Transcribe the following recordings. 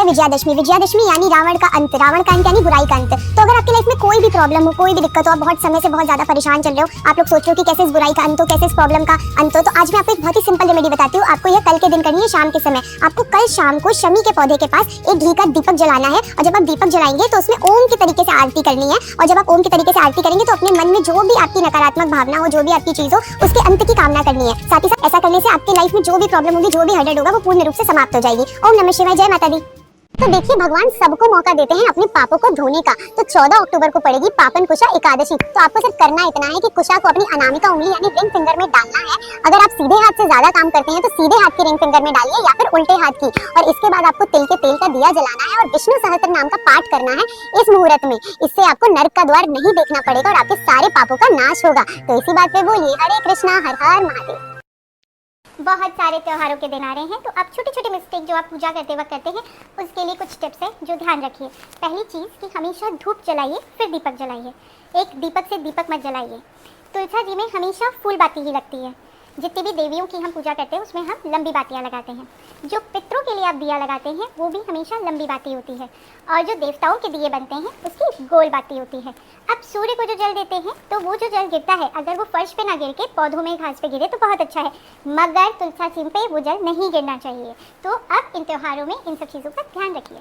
विजयादशमी। विजयादशमी यानी रावण का अंत, रावण का अंत यानी बुराई का अंत। तो अगर आपकी लाइफ में कोई भी प्रॉब्लम हो, कोई भी दिक्कत हो, आप बहुत समय से बहुत ज्यादा परेशान चल रहे हो, आप लोग सोच रहे हो कि कैसे इस बुराई का अंत हो, कैसे इस प्रॉब्लम का अंत हो, तो आज मैं आपको एक बहुत ही सिंपल रेमेडी बताती हूँ। आपको यह कल के दिन करनी है, शाम के समय। आपको कल शाम को शमी के पौधे के पास एक घी का दीपक जलाना है, और जब आप दीपक जलाएंगे तो उसमें ओम के तरीके से आरती करनी है। और जब आप ओम के तरीके से आरती करेंगे तो अपने मन में जो भी आपकी नकारात्मक भावना हो, जो भी आपकी चीज हो, उसके अंत की कामना करनी है। साथ ही साथ ऐसा करने से आपकी लाइफ में जो भी प्रॉब्लम होगी, जो भी हर्डल होगा, वो पूर्ण रूप से समाप्त हो जाएगी। ओम नमः शिवाय, जय माता दी। तो देखिए, भगवान सबको मौका देते हैं अपने पापों को धोने का। तो 14 अक्टूबर को पड़ेगी पापन कुशा एकादशी। तो आपको सिर्फ करना इतना है कि कुशा को अपनी अनामिका उंगली यानी रिंग फिंगर में डालना है। अगर आप सीधे हाथ से ज्यादा काम करते हैं तो सीधे हाथ की रिंग फिंगर में डालिए, या फिर उल्टे हाथ की। और इसके बाद आपको तिल के तेल का दिया जलाना है और विष्णु सहस्त्र नाम का पाठ करना है इस मुहूर्त में। इससे आपको नरक का द्वार नहीं देखना पड़ेगा और आपके सारे पापों का नाश होगा। तो इसी बात पे बोलिए हरे कृष्णा, हर हर महादेव। बहुत सारे त्योहारों के दिन आ रहे हैं, तो आप छोटे छोटे मिस्टेक जो आप पूजा करते वक्त करते हैं, उसके लिए कुछ टिप्स हैं जो ध्यान रखिए। पहली चीज़ कि हमेशा धूप जलाइए, फिर दीपक जलाइए। एक दीपक से दीपक मत जलाइए। तुलसा जी में हमेशा फूल बाती ही लगती है। जितनी भी देवियों की हम पूजा करते हैं उसमें हम लंबी बातियाँ लगाते हैं। जो पितरों के लिए आप दिया लगाते हैं वो भी हमेशा लंबी बाती होती है, और जो देवताओं के दिए बनते हैं उसकी गोल बाती होती है। अब सूर्य को जो जल देते हैं तो वो जो जल गिरता है, अगर वो फर्श पे ना गिर के पौधों में घास पे गिरे तो बहुत अच्छा है, मगर तुलसा सिंह पे वो जल नहीं गिरना चाहिए। तो अब इन त्योहारों में इन सब चीज़ों का ध्यान रखिए।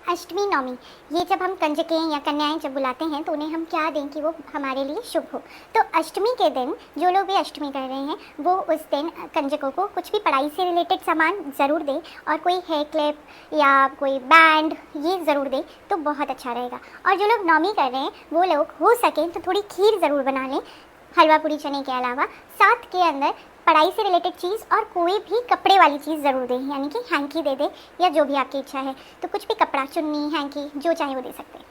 अष्टमी नवमी, ये जब हम कंजकें या कन्याएं जब बुलाते हैं तो उन्हें हम क्या दें कि वो हमारे लिए शुभ हो। तो अष्टमी के दिन जो लोग भी अष्टमी कर रहे हैं वो उस दिन कंजकों को कुछ भी पढ़ाई से रिलेटेड सामान ज़रूर दें, और कोई हेयर क्लिप या कोई बैंड ये ज़रूर दें तो बहुत अच्छा रहेगा। और जो लोग नवमी कर रहे हैं वो लोग हो सकें तो थोड़ी खीर ज़रूर बना लें, हलवा पूरी चने के अलावा। साथ के अंदर पढ़ाई से रिलेटेड चीज़ और कोई भी कपड़े वाली चीज़ ज़रूर दें, यानी कि हैंकी दे दें, या जो भी आपकी इच्छा है। तो कुछ भी कपड़ा, चुन्नी, हैंकी जो चाहे वो दे सकते हैं।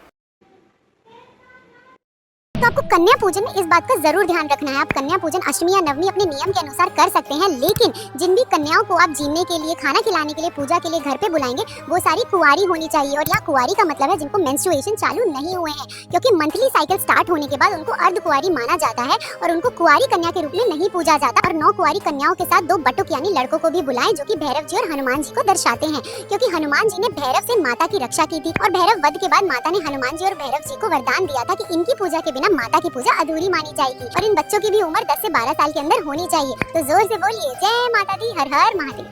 तो आपको कन्या पूजन में इस बात का जरूर ध्यान रखना है। आप कन्या पूजन अष्टमी या नवमी अपने नियम के अनुसार कर सकते हैं, लेकिन जिन भी कन्याओं को आप जीने के लिए, खाना खिलाने के लिए, पूजा के लिए घर पे बुलाएंगे वो सारी कुंवारी होनी चाहिए। और यहाँ कुंवारी का मतलब है जिनको मेंस्ट्रुएशन चालू नहीं हुए हैं, क्योंकि मंथली साइकिल स्टार्ट होने के बाद उनको अर्ध कुंवारी माना जाता है और उनको कुंवारी कन्या के रूप में नहीं पूजा जाता। और 9 कुंवारी कन्याओं के साथ 2 बटुक यानी लड़कों को भी बुलाएं, जो कि भैरव जी और हनुमान जी को दर्शाते हैं, क्योंकि हनुमान जी ने भैरव से माता की रक्षा की थी, और भैरव वध के बाद माता ने हनुमान जी और भैरव जी को वरदान दिया था कि इनकी पूजा के बिना माता की पूजा अधूरी मानी जाएगी, और इन बच्चों की भी उम्र 10 से 12 साल के अंदर होनी चाहिए। तो जोर से बोलिए जय माता दी, हर हर महादेव।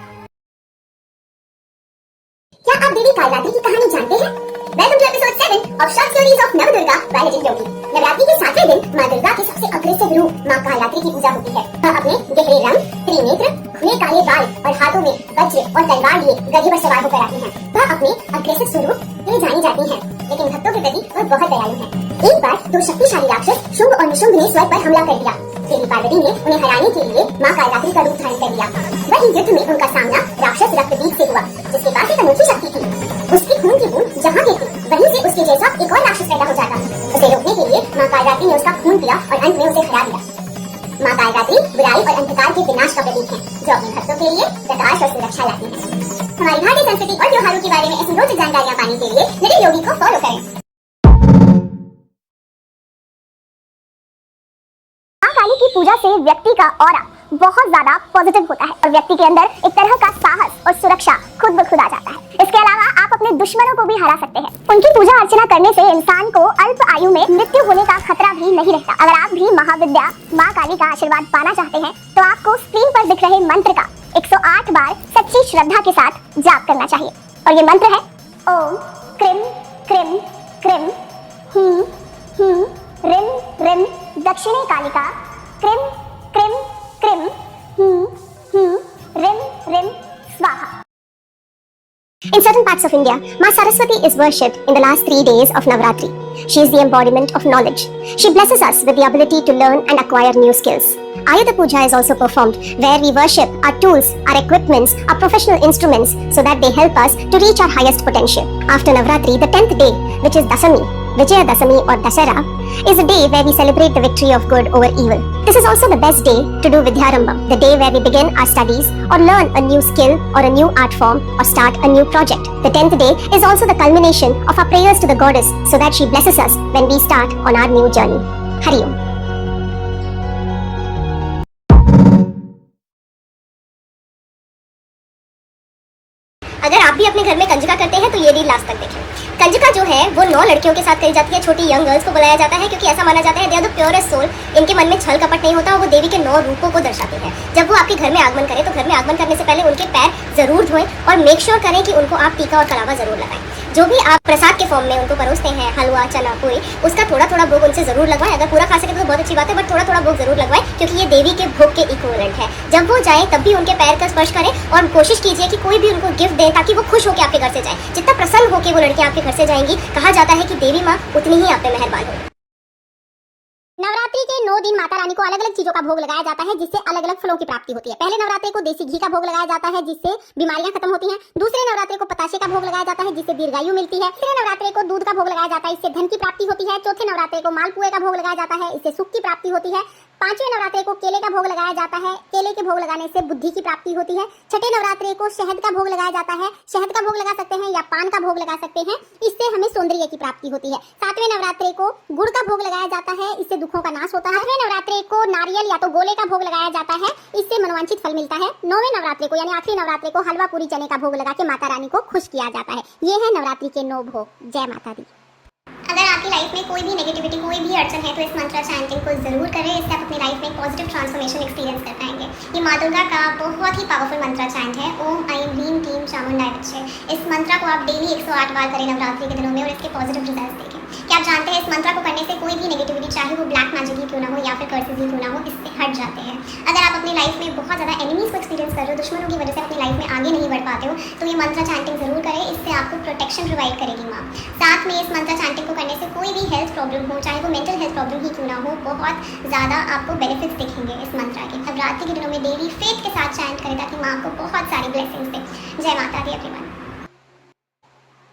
क्या आप देवी कालरात्रि की कहानी जानते हैं? Welcome to episode 7 of short stories of Navdurga by legend Yogi. Navratri के 7वें दिन मां दुर्गा के सबसे अग्रेसिव रूप मां कालरात्रि की पूजा होती है। वह अपने गहरे रंग, त्रिनेत्र, घने काले बाल और हाथों में वज्र और तलवार लिए गधे पर सवार होकर आती हैं। वह अपने अग्रेसिव स्वरूप के लिए जानी जाती हैं, लेकिन भक्तों के प्रति वह बहुत दयालु है। एक बार 2 शक्तिशाली राक्षस शुंभ और निशुंभ ने स्वर्ग पर हमला कर दिया। देवी पार्वती ने उन्हें हराने के लिए मां कालरात्रि का रूप धारण कर लिया। वही युद्ध में उनका सामना राक्षस रक्तबीज से हुआ, जिसके पास एक अनोखी शक्ति थी। उसकी खून की बूंद जहाँ गिरती वहीं से उसके जैसा एक और राक्षस पैदा हो जाता। उसे रोकने के लिए मां कालरात्रि ने उसका खून पिया और अंत में उसे हरा दिया। मां कालरात्रि बुराई और अंधकार के विनाश का प्रतीक है, जो अपने भक्तों के लिए प्रकाश और सुरक्षा लाती है। हमारी भारतीय संस्कृति और त्योहारों के बारे में ऐसी रोचक जानकारियाँ पाने के लिए मेरे योगी को फॉलो करें। काली की पूजा से व्यक्ति का ऑरा बहुत ज्यादा पॉजिटिव होता है, और व्यक्ति के अंदर एक तरह का साहस और सुरक्षा खुद ब खुद आ जाता है। इसके अलावा आप अपने दुश्मनों को भी हरा सकते हैं। उनकी पूजा अर्चना करने से इंसान को अल्प आयु में मृत्यु होने का खतरा भी नहीं रहता। अगर आप भी महाविद्या माँ काली का आशीर्वाद पाना चाहते हैं तो आपको स्क्रीन पर दिख रहे मंत्र का 108 बार सच्ची श्रद्धा के साथ जाप करना चाहिए। और ये मंत्र है ओम क्रीम क्रीम क्रीम रिम रिम दक्षिणे कालिका क्रीम क्रीम क्रीम रिम रिम स्वाहा। In certain parts of India, Ma Saraswati is worshipped in the last 3 days of Navratri. She is the embodiment of knowledge. She blesses us with the ability to learn and acquire new skills. Ayudha Puja is also performed, where we worship our tools, our equipments, our professional instruments, so that they help us to reach our highest potential. After Navratri, the 10th day, which is Dasami, Vijayadasami or Dasara, is a day where we celebrate the victory of good over evil. This is also the best day to do Vidyarambham, the day where we begin our studies or learn a new skill or a new art form or start a new project. The 10th day is also the culmination of our prayers to the goddess, so that she blesses us when we start on our new journey. Hari Om. अगर आप भी अपने घर में कंजका करते हैं तो ये रील लास्ट तक देखें। कंजका जो है वो 9 लड़कियों के साथ करी जाती है। छोटी यंग गर्ल्स को बुलाया जाता है क्योंकि ऐसा माना जाता है they are the purest soul. इनके मन में छल कपट नहीं होता और वो देवी के 9 रूपों को दर्शाते हैं। जब वो आपके घर में आगमन करें तो घर में आगमन करने से पहले उनके पैर जरूर धोएं और मेक श्योर करें कि उनको आप टीका और कलावा जरूर लगाएं। जो भी आप प्रसाद के फॉर्म में उनको परोसते हैं, हलवा, चना, पूरी, उसका थोड़ा थोड़ा भोग उनसे जरूर लगवाएं। अगर पूरा खा सके तो बहुत अच्छी बात है, बट थोड़ा थोड़ा भोग जरूर लगवाएं क्योंकि ये देवी के भोग के इक्विवेलेंट है। जब वो जाए तब भी उनके पैर का स्पर्श करें और कोशिश कीजिए कि कोई भी उनको गिफ्ट दे ताकि वो खुश होकर आपके घर से जाए। जितना प्रसन्न होकर वो लड़कियां आपके घर से जाएंगी, कहा जाता है कि देवी माँ उतनी ही आप पे मेहरबान होगी। नवरात्रि के 9 दिन माता रानी को अलग अलग चीजों का भोग लगाया जाता है जिससे अलग अलग फलों की प्राप्ति होती है। पहले नवरात्रि को देसी घी का भोग लगाया जाता है जिससे बीमारियां खत्म होती हैं। दूसरे नवरात्रि को पताशे का भोग लगाया जाता है जिससे दीर्घायु मिलती है। तीसरे नवरात्रि को दूध का भोग लगाया जाता है, इससे धन की प्राप्ति होती है। चौथे नवरात्रि को मालपुए का भोग लगाया जाता है, इससे सुख की प्राप्ति होती है। पांचवें नवरात्रि को केले का भोग लगाया जाता है, केले के भोग लगाने से बुद्धि की प्राप्ति होती है। छठे नवरात्रि को शहद का भोग लगाया जाता है, शहद का भोग लगा सकते हैं या पान का भोग लगा सकते हैं, इससे हमें सौंदर्य की प्राप्ति होती है। सातवें नवरात्रि को गुड़ का भोग लगाया जाता है, इससे दुखों का नाश होता है। आठवें नवरात्रि को नारियल या तो गोले का भोग लगाया जाता है, इससे मनोवांछित फल मिलता है। नौवें नवरात्रि को यानी आखिरी नवरात्रि को हलवा पूरी चने का भोग लगा के माता रानी को खुश किया जाता है। ये है नवरात्रि के 9 भोग। जय माता दी। अगर आपकी लाइफ में कोई भी नेगेटिविटी, कोई भी अड़चन है तो इस मंत्रा चैंटिंग को जरूर करें। इससे आप अपनी लाइफ में एक पॉजिटिव ट्रांसफॉर्मेशन एक्सपीरियंस कर पाएंगे। ये माँ दुर्गा का बहुत ही पावरफुल मंत्रा चैंट है, ओम ऐं ह्रीं क्लीं चामुंडाय विद्महे। इस मंत्रा को आप डेली 108 बार करें नवरात्रि के दिनों में और इसके पॉजिटिव रिजल्ट देखें। क्या आप जानते हैं इस मंत्रा को करने से कोई भी नेगेटिविटी, चाहे वो ब्लैक मैजिक ही क्यों ना हो या फिर कर्सेस ही क्यों ना हो, इससे हट जाते हैं। अगर आप अपनी लाइफ में बहुत ज़्यादा एनिमीज को एक्सपीरियंस कर रहे हो, दुश्मनों की वजह से अपनी लाइफ में आगे नहीं बढ़ पाते हो, तो ये मंत्रा चैंटिंग जरूर करें। इससे आपको प्रोटेक्शन प्रोवाइड करेगी माँ। साथ में इस मंत्रा चैंटिंग को करने से कोई भी हेल्थ प्रॉब्लम हो, चाहे वो मेंटल हेल्थ प्रॉब्लम ही क्यों ना हो, बहुत ज़्यादा आपको बेनिफिट्स दिखेंगे इस मंत्रा के। नवरात्रि के दिनों में डेली फेथ के साथ चैंट करें ताकि माँ आपको बहुत सारी ब्लेसिंग्स दे। जय माता दी एवरीवन।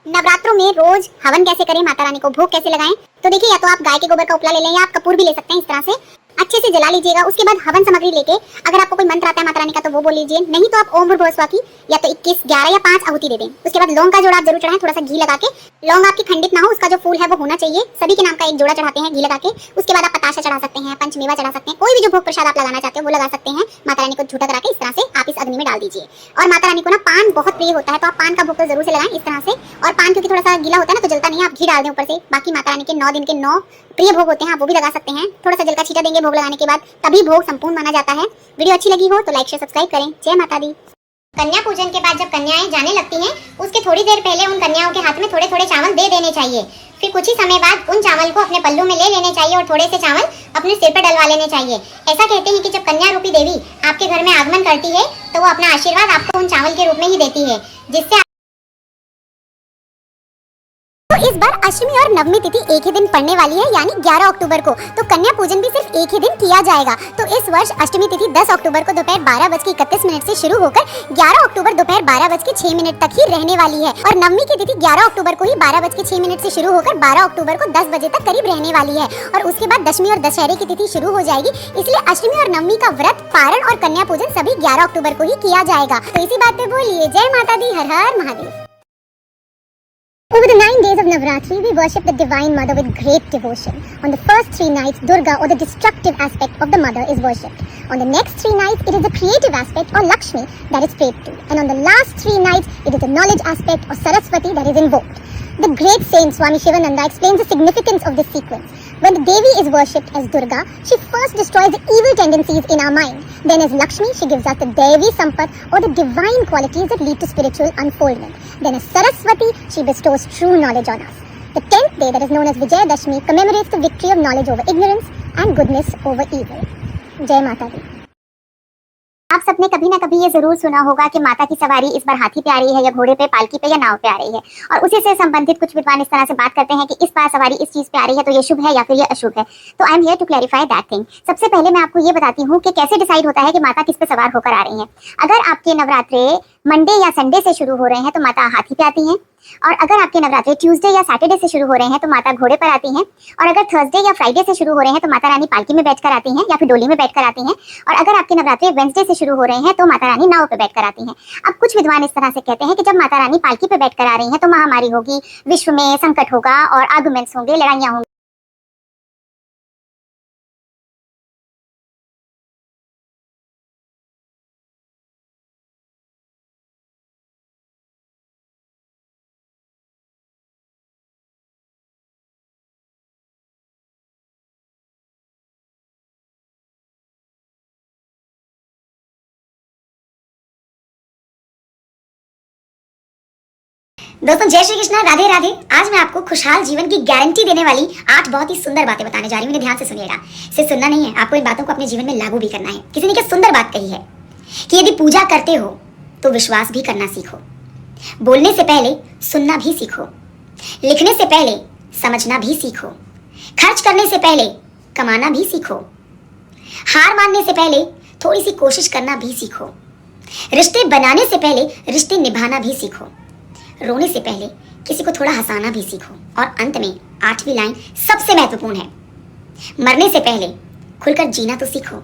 नवरात्रों में रोज हवन कैसे करें, माता रानी को भोग कैसे लगाएं? तो देखिए, या तो आप गाय के गोबर का उपला ले लें या आप कपूर भी ले सकते हैं। इस तरह से अच्छे से जला लीजिएगा। उसके बाद हवन सामग्री लेके, अगर आपको कोई मंत्र आता है माता रानी का तो वो बोल लीजिए, नहीं तो आप ओम भूर्भुवः की या तो 21, 11 या 5 आहुति दे दें। उसके बाद लौंग का जोड़ा आप जरूर चढ़ाएं, थोड़ा सा घी लगा के। लौंग आपकी खंडित ना हो, उसका जो फूल है वो होना चाहिए। सभी के नाम का एक जोड़ा चढ़ाते हैं घी लगा के। उसके बाद आप पताशा चढ़ा सकते हैं, पंचमेवा चढ़ा सकते हैं, कोई भी जो भोग प्रसाद आप लगाना चाहते हो वो लगा सकते हैं। माता रानी को झूठा करा के इस तरह से आप इस अग्नि में डाल दीजिए। और माता रानी को ना पान बहुत प्रिय होता है, तो आप पान का भोग तो जरूर से लगाएं इस तरह से। और पान क्योंकि थोड़ा सा गीला होता है ना तो जलता नहीं है, आप घी डाल दें ऊपर से। बाकी माता रानी के 9 दिन के 9 प्रिय भोग होते हैं, आप वो भी लगा सकते हैं। थोड़ा सा जल का छींटा देंगे भोग लगाने के बाद, तभी भोग संपूर्ण माना जाता है। वीडियो अच्छी लगी हो तो लाइक शेयर सब्सक्राइब करें। जय माता दी। कन्या पूजन के बाद जब कन्याएं जाने लगती हैं, उसके थोड़ी देर पहले उन कन्याओं के हाथ में थोड़े थोड़े चावल दे देने चाहिए। फिर कुछ ही समय बाद उन चावल को अपने पल्लू में ले लेने चाहिए और थोड़े से चावल अपने सिर पर डलवा लेने चाहिए। ऐसा कहते हैं कि जब कन्या रूपी देवी आपके घर में आगमन करती है तो वो अपना आशीर्वाद आपको उन चावल के रूप में ही देती है, जिससे तो इस बार अष्टमी और नवमी तिथि एक ही दिन पड़ने वाली है, यानी 11 अक्टूबर को। तो कन्या पूजन भी सिर्फ एक ही दिन किया जाएगा। तो इस वर्ष अष्टमी तिथि 10 अक्टूबर को दोपहर 12:31 से शुरू होकर 11 अक्टूबर दोपहर 12:06 तक ही रहने वाली है। और नवमी की तिथि 11 अक्टूबर को ही 12:06 से शुरू होकर 12 अक्टूबर को 10 बजे तक करीब रहने वाली है। और उसके बाद दशमी और दशहरे की तिथि शुरू हो जाएगी। इसलिए अष्टमी और नवमी का व्रत, पारण और कन्या पूजन सभी 11 अक्टूबर को ही किया जाएगा। तो इसी बात पे बोलिए जय माता दी, हर हर Mahadev. Over the 9 days of Navratri, we worship the Divine Mother with great devotion. On the first 3 nights, Durga, or the destructive aspect of the mother, is worshipped. On the next 3 nights, it is the creative aspect, or Lakshmi, that is prayed to. And on the last 3 nights, it is the knowledge aspect, or Saraswati, that is invoked. The great saint Swami Shivananda explains the significance of this sequence. When the Devi is worshipped as Durga, she first destroys the evil tendencies in our mind. Then as Lakshmi, she gives us the Devi Sampat, or the divine qualities that lead to spiritual unfoldment. Then as Saraswati, she bestows true knowledge on us. The 10th day, that is known as Vijayadashmi, commemorates the victory of knowledge over ignorance and goodness over evil. Jai Mata Di. आप सबने कभी ना कभी ये जरूर सुना होगा कि माता की सवारी इस बार हाथी पे आ रही है या घोड़े पे, पालकी पे या नाव पे आ रही है। और उसी से संबंधित कुछ विद्वान इस तरह से बात करते हैं कि इस बार सवारी इस चीज पे आ रही है तो ये शुभ है या फिर ये अशुभ है। तो I am here to clarify that thing. सबसे पहले मैं आपको ये बताती हूँ कि कैसे डिसाइड होता है कि माता किस पे सवार होकर आ रही है। अगर आपके नवरात्रे मंडे या संडे से शुरू हो रहे हैं तो माता हाथी पे आती हैं। और अगर आपके नवरात्रे ट्यूसडे या सैटरडे से शुरू हो रहे हैं तो माता घोड़े पर आती हैं। और अगर थर्सडे या फ्राइडे से शुरू हो रहे हैं तो माता रानी पालकी में बैठकर आती हैं या फिर डोली में बैठकर आती हैं। और अगर आपके नवरात्रे वेडनेसडे से शुरू हो रहे हैं तो माता रानी नाव पे बैठकर आती हैं। अब कुछ विद्वान इस तरह से कहते हैं कि जब माता रानी पालकी पे बैठकर आ रही हैं तो महामारी होगी, विश्व में संकट होगा और आर्गुमेंट्स होंगे, लड़ाइयां होंगी। दोस्तों जय श्री कृष्णा, राधे राधे। आज मैं आपको खुशहाल जीवन की गारंटी देने वाली 8 बहुत ही सुंदर बातें बताने जा रही हूँ। ध्यान से सुनिएगा। सिर्फ सुनना नहीं है, आपको इन बातों को अपने जीवन में लागू भी करना है। किसी ने क्या सुंदर बात कही है कि यदि पूजा करते हो तो विश्वास भी करना सीखो, बोलने से पहले सुनना भी सीखो, लिखने से पहले समझना भी सीखो, खर्च करने से पहले कमाना भी सीखो, हार मानने से पहले थोड़ी सी कोशिश करना भी सीखो, रिश्ते बनाने से पहले रिश्ते निभाना भी सीखो, रोने से पहले किसी को थोड़ा हंसाना भी सीखो, और अंत में 8वीं लाइन सबसे महत्वपूर्ण है, मरने से पहले खुलकर जीना तो सीखो।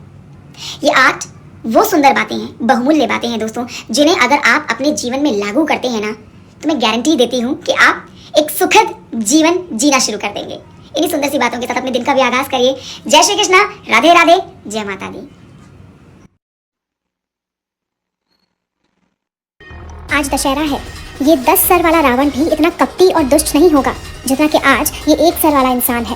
ये 8 वो सुंदर बातें हैं, बहुमूल्य बातें हैं दोस्तों, जिन्हें अगर आप अपने जीवन में लागू करते हैं ना, तो मैं गारंटी देती हूँ कि आप एक सुखद जीवन जीना शुरू कर देंगे। इन्हीं सुंदर सी बातों के साथ अपने दिन का भी आगाज करिए। जय श्री कृष्णा, राधे राधे, जय माता दी। आज दशहरा है। ये 10 सर वाला रावण भी इतना कपटी और दुष्ट नहीं होगा जितना कि आज ये 1 सर वाला इंसान है।